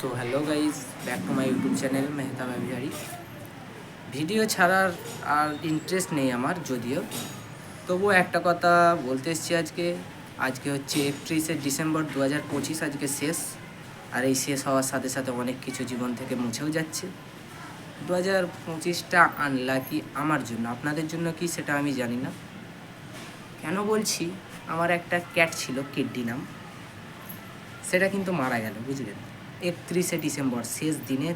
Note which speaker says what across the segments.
Speaker 1: So hello guys, back to my YouTube channel Mehta Bihari. Video ছাড়ার আর interest নেই আমার, যদিও তবুও একটা কথা বলতে এসেছি আজকে হচ্ছে 31শে ডিসেম্বর 2025। আজকে শেষ, আর এই শেষ হওয়ার সাথে সাথে অনেক কিছু জীবন থেকে মুছেও যাচ্ছে। 2025টা আনলাকি আমার জন্য, আপনাদের জন্য কি সেটা আমি জানি না। কেন বলছি, আমার একটা ক্যাট ছিল, কিডনি নাম, সেটা কিন্তু মারা গেল, বুঝলেন। 31শে ডিসেম্বর শেষ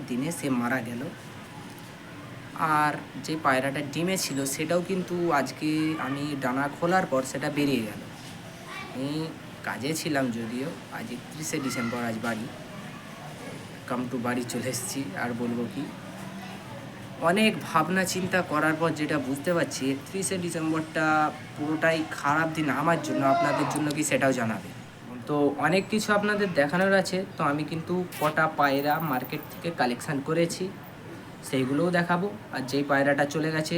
Speaker 1: দিনে সে মারা গেল। আর যে পায়রাটা ডিমে ছিল সেটাও কিন্তু আজকে আমি ডানা খোলার পর সেটা বেরিয়ে গেল। আমি কাজে ছিলাম, যদিও আজ 31শে ডিসেম্বর, আজ বাড়ি চলে এসেছি। আর বলবো কি, অনেক ভাবনা চিন্তা করার পর যেটা বুঝতে পারছি, 31শে ডিসেম্বরটা পুরোটাই খারাপ দিন আমার জন্য। আপনাদের জন্য কি সেটাও জানাবে। তো অনেক কিছু আপনাদের দেখানোর আছে, তো আমি কিন্তু কটা পায়রা মার্কেট থেকে কালেকশান করেছি, সেইগুলোও দেখাবো। আর যেই পায়রাটা চলে গেছে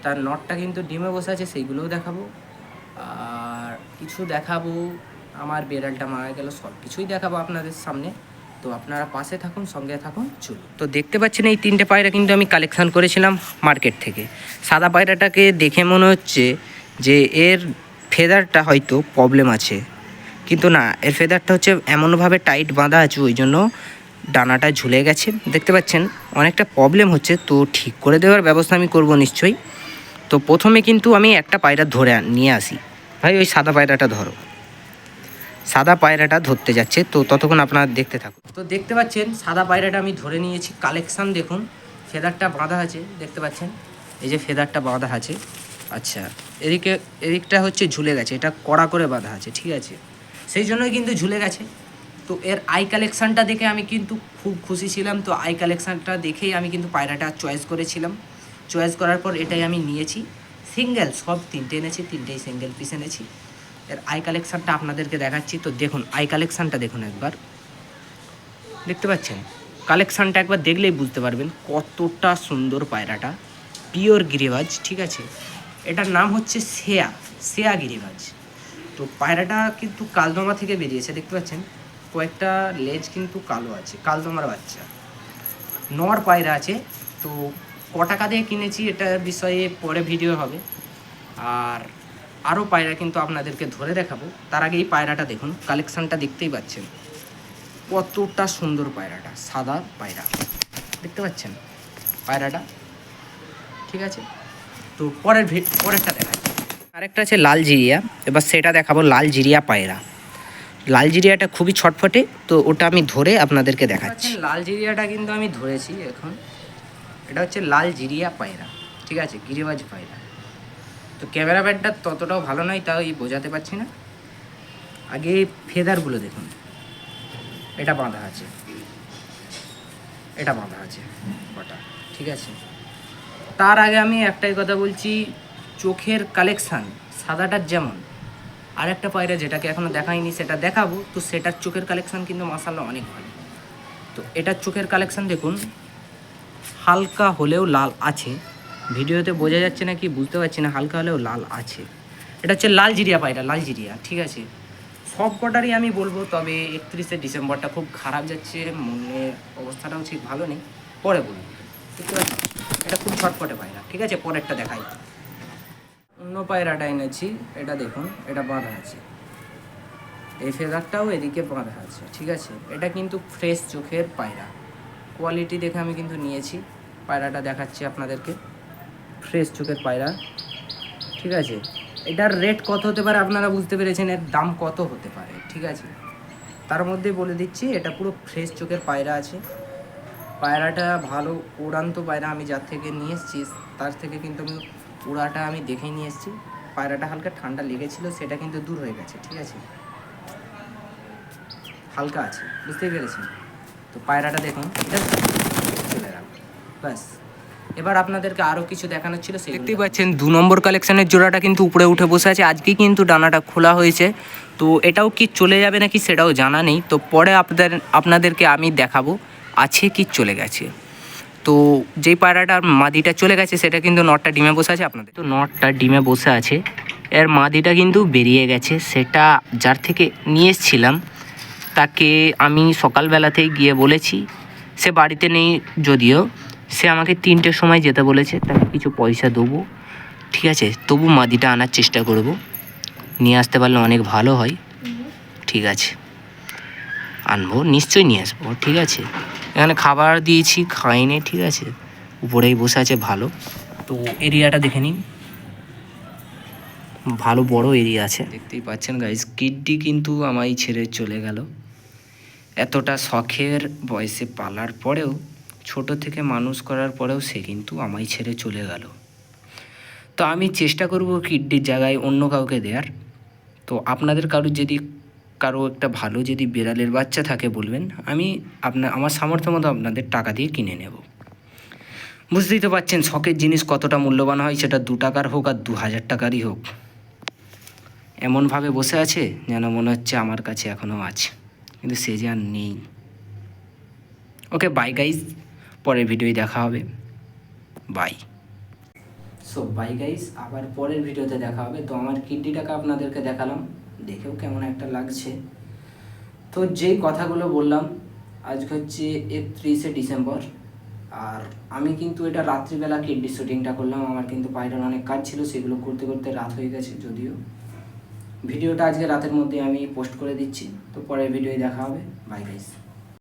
Speaker 1: তার নটটা কিন্তু ডিমে বসে আছে, সেইগুলোও দেখাবো। আর কিছু দেখাবো, আমার বেড়ালটা মারা গেল, সব কিছুই দেখাবো আপনাদের সামনে। তো আপনারা পাশে থাকুন, সঙ্গে থাকুন, চলুন। তো দেখতে পাচ্ছেন এই তিনটে পায়রা কিন্তু আমি কালেকশান করেছিলাম মার্কেট থেকে। সাদা পায়রাটাকে দেখে মনে হচ্ছে যে এর ফেদারটা হয়তো প্রবলেম আছে, কিন্তু না, এর ফেদারটা হচ্ছে এমনভাবে টাইট বাঁধা আছে, ওই জন্য ডানাটা ঝুলে গেছে। দেখতে পাচ্ছেন অনেকটা প্রবলেম হচ্ছে, তো ঠিক করে দেওয়ার ব্যবস্থা আমি করব নিশ্চয়ই। তো প্রথমে কিন্তু আমি একটা পায়রা ধরে নিয়ে আসি। ভাই ওই সাদা পায়রাটা ধরো। সাদা পায়রাটা ধরতে যাচ্ছে, তো ততক্ষণ আপনারা দেখতে থাকুন। তো দেখতে পাচ্ছেন সাদা পায়রাটা আমি ধরে নিয়েছি। কালেকশান দেখুন, ফেদারটা বাঁধা আছে, দেখতে পাচ্ছেন এই যে ফেদারটা বাঁধা আছে। আচ্ছা, এদিকটা হচ্ছে ঝুলে গেছে, এটা কড়া করে বাঁধা আছে, ঠিক আছে, সেই জন্যই কিন্তু ঝুলে গেছে। তো এর আই কালেকশানটা দেখে আমি কিন্তু খুব খুশি ছিলাম। তো আই কালেকশানটা দেখেই আমি কিন্তু পায়রাটা চয়েস করেছিলাম। চয়েস করার পর এটাই আমি নিয়েছি। সিঙ্গেল সব তিনটে এনেছি, তিনটেই সিঙ্গেল পিস এনেছি। এর আই কালেকশানটা আপনাদেরকে দেখাচ্ছি। তো দেখুন আই কালেকশানটা দেখুন একবার, দেখতে পাচ্ছেন কালেকশানটা একবার দেখলেই বুঝতে পারবেন কতটা সুন্দর পায়রাটা। পিওর গিরিবাজ, ঠিক আছে। এটার নাম হচ্ছে শেয়া গিরিবাজ। তো পায়রাটা কিন্তু কালদমা থেকে বেরিয়েছে, দেখতে পাচ্ছেন কয়েকটা লেজ কিন্তু কালো আছে, কালদমার বাচ্চা নর পায়রা আছে। তো ক টাকা দিয়ে কিনেছি এটার বিষয়ে পরে ভিডিও হবে। আর আরও পায়রা কিন্তু আপনাদেরকে ধরে দেখাবো। তার আগে এই পায়রাটা দেখুন, কালেকশানটা দেখতেই পাচ্ছেন কতটা সুন্দর পায়রাটা। সাদা পায়রা, দেখতে পাচ্ছেন পায়রাটা, ঠিক আছে। তো পরেরটা দেখাই। আরেকটা আছে লাল জিরিয়া, এবার সেটা দেখাবো। লাল জিরিয়া পায়রা, লাল জিরিয়াটা খুবই ছটফটে, তো ওটা আমি ধরে আপনাদেরকে দেখাচ্ছি। লাল জিরিয়াটা কিন্তু আমি ধরেছি এখন। এটা হচ্ছে লাল জিরিয়া পায়রা, ঠিক আছে, গিরিবাজ পায়রা। তো ক্যামেরা ব্যাটটা ততটাও ভালো নয়, তাও বোঝাতে পারছি না। আগে ফেদারগুলো দেখুন, এটা বাঁধা আছে, এটা বাঁধা আছে কটা, ঠিক আছে। তার আগে আমি একটাই কথা বলছি, চোখের কালেকশান সাদাটার যেমন, আর একটা পায়রা যেটাকে এখনও দেখাইনি সেটা দেখাবো। তো সেটার চোখের কালেকশান কিন্তু মাশাআল্লাহ অনেক ভালো। তো এটার চোখের কালেকশান দেখুন, হালকা হলেও লাল আছে, ভিডিওতে বোঝা যাচ্ছে না কি বুঝতে পারছি না, হালকা হলেও লাল আছে। এটা হচ্ছে লাল জিরিয়া পায়রা, লাল জিরিয়া, ঠিক আছে। সব কটারই আমি বলবো, তবে 31শে ডিসেম্বরটা খুব খারাপ যাচ্ছে, মনের অবস্থাটাও ঠিক ভালো নেই, পরে বলবো, বুঝতে পারছি। এটা খুব ছটফটে পায়রা, ঠিক আছে। পরেরটা দেখাই। অন্য পায়রাটা এনেছি, এটা দেখুন, এটা বাঁধা আছে, এই ফেদারটাও এদিকে বাঁধা আছে, ঠিক আছে। এটা কিন্তু ফ্রেশ চোখের পায়রা, কোয়ালিটি দেখে আমি কিন্তু নিয়েছি। পায়রাটা দেখাচ্ছি আপনাদেরকে, ফ্রেশ চোখের পায়রা, ঠিক আছে। এটার রেট কত হতে পারে আপনারা বুঝতে পেরেছেন, এর দাম কত হতে পারে, ঠিক আছে। তার মধ্যে বলে দিচ্ছি, এটা পুরো ফ্রেশ চোখের পায়রা আছে। পায়রাটা ভালো উড়ান্ত পায়রা, আমি যার থেকে নিয়ে এসেছি তার থেকে কিন্তু আমি উড়াটা আমি দেখেই নিয়ে এসেছি। পায়রাটা হালকা ঠান্ডা লেগেছিলো, সেটা কিন্তু দূর হয়ে গেছে, ঠিক আছে, হালকা আছে, বুঝতেই পেরেছেন। তো পায়রাটা দেখুন, এটা চলে গেল, ব্যাস। এবার আপনাদেরকে আরও কিছু দেখানোর ছিল, দেখতেই পাচ্ছেন 2 নম্বর কালেকশানের জোড়াটা কিন্তু উপরে উঠে বসে আছে। আজকে কিন্তু ডানাটা খোলা হয়েছে, তো এটাও কি চলে যাবে নাকি সেটাও জানা নেই। তো পরে আপনাদেরকে আমি দেখাবো আছে কি চলে গেছে। তো যেই পায়রাটার মাদিটা চলে গেছে সেটা কিন্তু নটটা ডিমে বসে আছে। আপনাদের তো নটটা ডিমে বসে আছে, এর মাদিটা কিন্তু বেরিয়ে গেছে, সেটা যার থেকে নিয়ে এসেছিলাম তাকে আমি সকালবেলাতেই গিয়ে বলেছি, সে বাড়িতে নেই যদিও, সে আমাকে 3টের সময় যেতে বলেছে, তাকে কিছু পয়সা দেবো, ঠিক আছে? তবু মাদিটা আনার চেষ্টা করব, নিয়ে আসতে পারলে অনেক ভালো হয়। ঠিক আছে, আনবো, নিশ্চয়ই নিয়ে আসবো, ঠিক আছে? এখানে খাবার দিয়েছি, খাইনি, ঠিক আছে? উপরেই বসে আছে, ভালো। তো এরিয়াটা দেখে নিন, ভালো বড় এরিয়া আছে, দেখতেই পাচ্ছেন গাইস। কিডটি কিন্তু আমায় ছেড়ে চলে গেল। এতটা শখের বয়সে পালার পরেও, ছোট থেকে মানুষ করার পরেও সে কিন্তু আমায় ছেড়ে চলে গেল। তো আমি চেষ্টা করব কিডটির জায়গায় অন্য কাউকে দেওয়ার। তো আপনাদের কারো একটা ভালো যদি বিড়ালের বাচ্চা থাকে বলবেন, আমি আমার সামর্থ্য মতো আপনাদের টাকা দিয়ে কিনে নেব। বুঝতেই তো পারছেন শখের জিনিস কতটা মূল্যবান হয়, সেটা 2 টাকার হোক আর 2000 টাকারই হোক। এমনভাবে বসে আছে যেন মনে হচ্ছে আমার কাছে এখনও আছে, কিন্তু সে যে আর নেই। ওকে, বাই গাইজ, পরের ভিডিওয় দেখা হবে, বাই। সো বাই গাইজ, আবার পরের ভিডিওতে দেখা হবে। তো আমার কিডনিটাকে আপনাদেরকে দেখালাম, দেখেও কেমন একটা লাগছে। তো যেই কথাগুলো বললাম, আজকে হচ্ছে 31শে ডিসেম্বর, আর আমি কিন্তু এটা রাত্রিবেলা কিডনি শ্যুটিংটা করলাম। আমার কিন্তু বাইরের অনেক কাজ ছিল, সেগুলো করতে করতে রাত হয়ে গেছে। যদিও ভিডিওটা আজকে রাতের মধ্যে আমি পোস্ট করে দিচ্ছি। তো পরের ভিডিওয় দেখা হবে, বাই গাইজ।